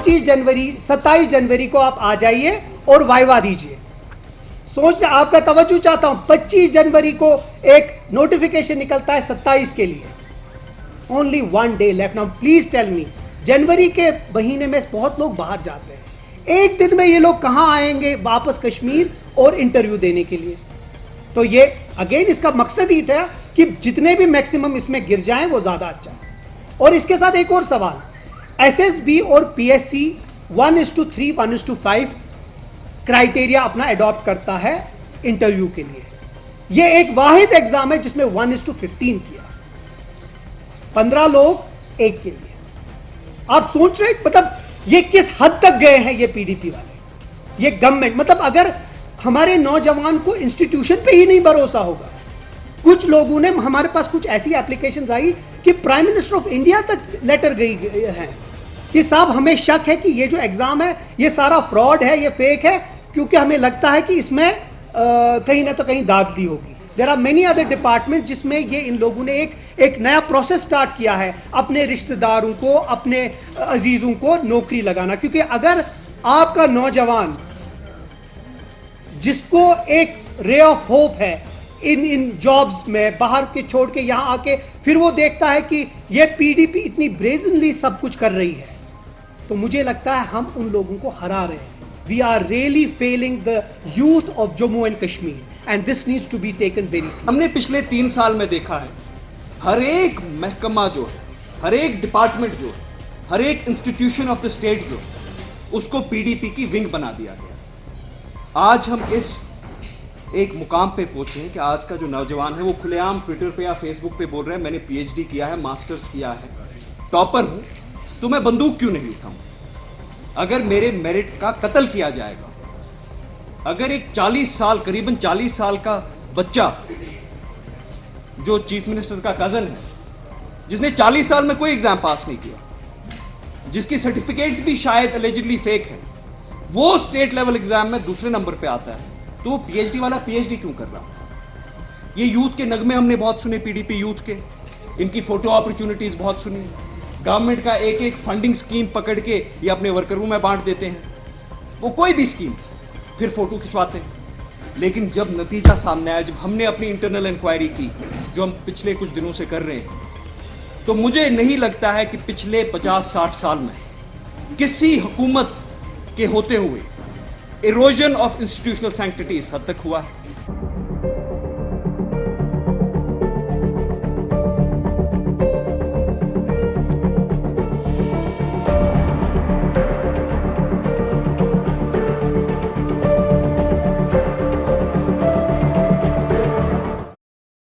25 जनवरी 27 जनवरी को आप आ जाइए और वाइवा दीजिए। सोच, आपका तवज्जो चाहता हूं, 25 जनवरी को एक नोटिफिकेशन निकलता है 27 के लिए। Only 1 day left. Now please tell me, जनवरी के महीने में बहुत लोग बाहर जाते हैं, एक दिन में ये लोग कहां आएंगे वापस कश्मीर और इंटरव्यू देने के लिए? तो ये अगेन इसका मकसद ही था कि जितने भी मैक्सिमम इसमें गिर जाएं वो ज्यादा अच्छा है। और इसके साथ एक और सवाल, एसएसबी और पीएससी 1:3 1:5 क्राइटेरिया अपना अडॉप्ट करता है इंटरव्यू के लिए। यह एक वाहिद एग्जाम है जिसमें 1:15 किया, 15 लोग एक के लिए। आप सोच रहे मतलब ये किस हद तक गए हैं ये पीडीपी वाले, ये गवर्नमेंट। मतलब अगर हमारे नौजवान को इंस्टीट्यूशन पे ही नहीं भरोसा होगा, कुछ लोगों ने, हमारे पास कुछ ऐसी एप्लीकेशंस आई कि प्राइम मिनिस्टर ऑफ इंडिया तक लेटर गई है कि साहब हमें शक है कि ये जो एग्जाम है ये सारा फ्रॉड है, ये फेक है, क्योंकि हमें लगता है कि इसमें कहीं ना तो कहीं दागली होगी। There are many other department जिसमें ये इन लोगों ने एक नया प्रोसेस स्टार्ट किया है अपने रिश्तेदारों को, अपने अजीजों को नौकरी लगाना। क्योंकि अगर आपका नौजवान जिसको एक रे ऑफ होप है इन जॉब्स में, बाहर के छोड़ के यहां आके फिर वो देखता है कि ये पीडीपी इतनी ब्रेजनली सब कुछ कर रही है, तो मुझे लगता है हम उन लोगों को हरा रहे हैं। We are really failing the youth of Jammu and Kashmir and this needs to be taken very seriously. हमने पिछले 3 साल में देखा है, हर एक महकमा जो है, हर एक डिपार्टमेंट जो है, हर एक इंस्टीट्यूशन ऑफ द स्टेट जो है, उसको पीडीपी की विंग बना दिया गया। आज हम इस एक मुकाम पे पहुंचे हैं कि आज का जो नौजवान है वो खुलेआम ट्विटर पे या फेसबुक पे बोल रहा है मैंने पीएचडी किया है, मास्टर्स किया है, टॉपर हूं, तो मैं बंदूक क्यों नहीं उठाऊं? अगर मेरे मेरिट का कत्ल किया जाएगा, अगर एक 40 साल, करीबन 40 साल का बच्चा जो चीफ मिनिस्टर का कजन है, जिसने 40 साल में कोई एग्जाम पास नहीं किया, जिसकी सर्टिफिकेट्स भी शायद एलिजिडली फेक है, वो स्टेट लेवल एग्जाम में दूसरे नंबर पे आता है, तो वो पीएचडी वाला पीएचडी क्यों कर रहा था? ये यूथ के नगमे हमने बहुत सुने, पीडीपी यूथ के, इनकी फोटो अपॉर्चुनिटीज बहुत सुनी, गवर्नमेंट का एक एक फंडिंग स्कीम पकड़ के ये अपने वर्करों में बांट देते हैं, वो कोई भी स्कीम, फिर फोटो खिंचवाते हैं। लेकिन जब नतीजा सामने आया, जब हमने अपनी इंटरनल इंक्वायरी की, जो हम पिछले कुछ दिनों से कर रहे हैं, तो मुझे नहीं लगता है कि पिछले 50-60 साल में किसी हुकूमत के होते हुए इरोजन ऑफ इंस्टीट्यूशनल सैंक्टिटी इस हद तक हुआ है।